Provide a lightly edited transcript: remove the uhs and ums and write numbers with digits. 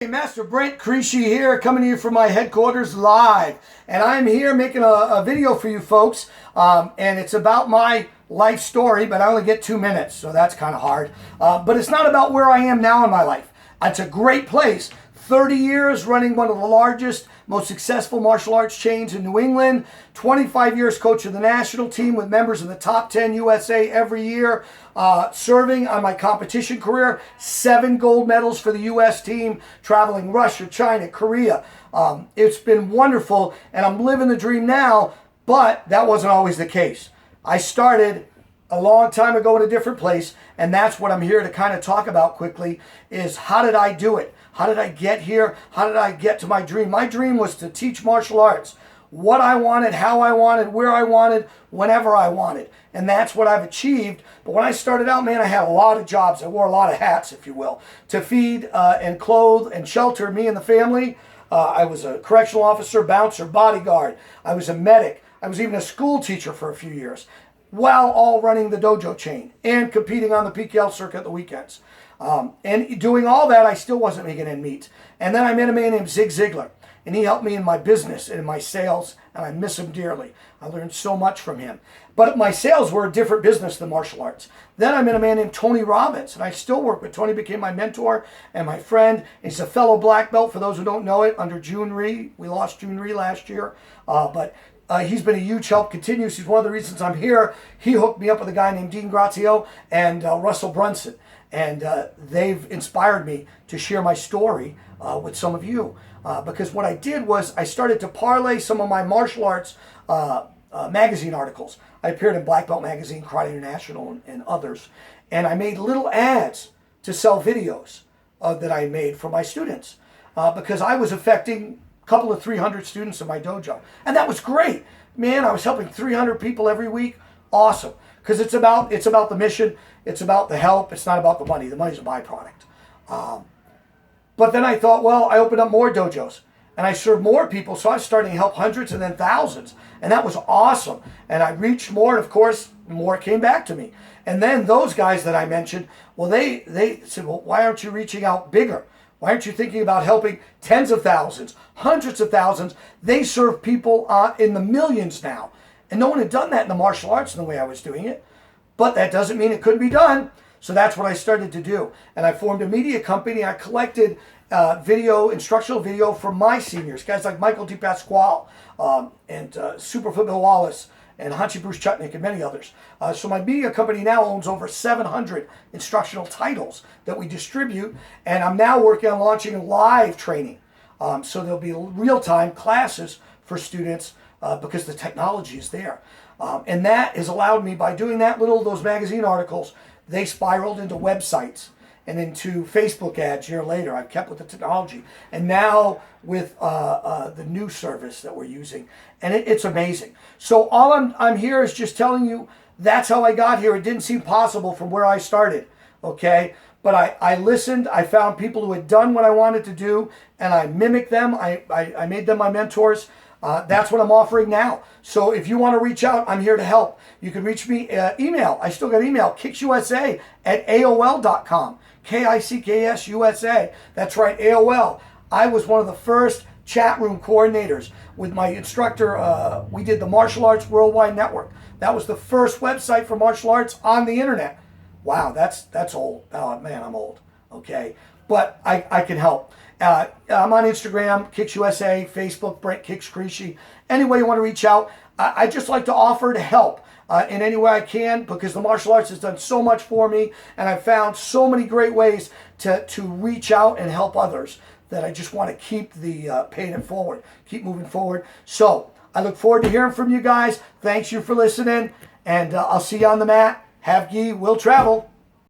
Hey, Master Brent Crisci here, coming to you from my headquarters live. And I'm here making a video for you folks. And it's about my life story, but I only get 2 minutes, so that's kind of hard. But it's not about where I am now in my life. It's a great place. 30 years running one of the largest, most successful martial arts chains in New England. 25 years coach of the national team with members in the top 10 USA every year. Serving on my competition career. 7 gold medals for the US team. Traveling Russia, China, Korea. It's been wonderful, and I'm living the dream now, but that wasn't always the case. I started a long time ago in a different place, and that's what I'm here to kind of talk about quickly, is how did I do it? How did I get here? How did I get to my dream? My dream was to teach martial arts. What I wanted, how I wanted, where I wanted, whenever I wanted. And that's what I've achieved. But when I started out, man, I had a lot of jobs. I wore a lot of hats, if you will, to feed and clothe and shelter me and the family. I was a correctional officer, bouncer, bodyguard. I was a medic. I was even a school teacher for a few years, while all running the dojo chain and competing on the PKL circuit the weekends. And doing all that, I still wasn't making ends meet. And then I met a man named Zig Ziglar, and he helped me in my business and in my sales, and I miss him dearly. I learned so much from him. But my sales were a different business than martial arts. Then I met a man named Tony Robbins, and I still work with Tony. Became my mentor and my friend. He's a fellow black belt, for those who don't know it, under June Rhee. We lost June Rhee last year, but he's been a huge help, continues. He's one of the reasons I'm here. He hooked me up with a guy named Dean Grazio and Russell Brunson. And they've inspired me to share my story with some of you. Because what I did was I started to parlay some of my martial arts magazine articles. I appeared in Black Belt Magazine, Karate International, and others. And I made little ads to sell videos that I made for my students. Because I was affecting couple of 300 students in my dojo. And that was great. Man, I was helping 300 people every week. Awesome. Because it's about the mission. It's about the help. It's not about the money. The money's a byproduct. But then I thought, well, I opened up more dojos. And I served more people. So I was starting to help hundreds and then thousands. And that was awesome. And I reached more. And of course, more came back to me. And then those guys that I mentioned, well, they said, well, why aren't you reaching out bigger? Why aren't you thinking about helping tens of thousands, hundreds of thousands? They serve people in the millions now. And no one had done that in the martial arts in the way I was doing it. But that doesn't mean it couldn't be done. So that's what I started to do. And I formed a media company. I collected instructional video for my seniors, guys like Michael DePasquale and Superfoot Bill Wallace and Hanshi Bruce Chutnick and many others. So my media company now owns over 700 instructional titles that we distribute, and I'm now working on launching live training. So there'll be real-time classes for students because the technology is there. And that has allowed me, by doing that those magazine articles, they spiraled into websites and into Facebook ads a year later. I've kept with the technology. And now with the new service that we're using. And it's amazing. So all I'm here is just telling you that's how I got here. It didn't seem possible from where I started, okay? But I listened. I found people who had done what I wanted to do, and I mimicked them. I made them my mentors. That's what I'm offering now. So if you want to reach out, I'm here to help. You can reach me email. I still got email, kicksusa@aol.com. KICKSUSA. That's right, AOL. I was one of the first chat room coordinators with my instructor. We did the Martial Arts Worldwide Network. That was the first website for martial arts on the internet. Wow, that's old. Oh man, I'm old. Okay, but I can help. I'm on Instagram, KicksUSA, Facebook, Brent Kicks Crisci. Any way you want to reach out, I just like to offer to help in any way I can, because the martial arts has done so much for me, and I've found so many great ways to reach out and help others that I just want to keep paying it forward, keep moving forward. So I look forward to hearing from you guys. Thanks you for listening, and I'll see you on the mat. Have gi, we'll travel.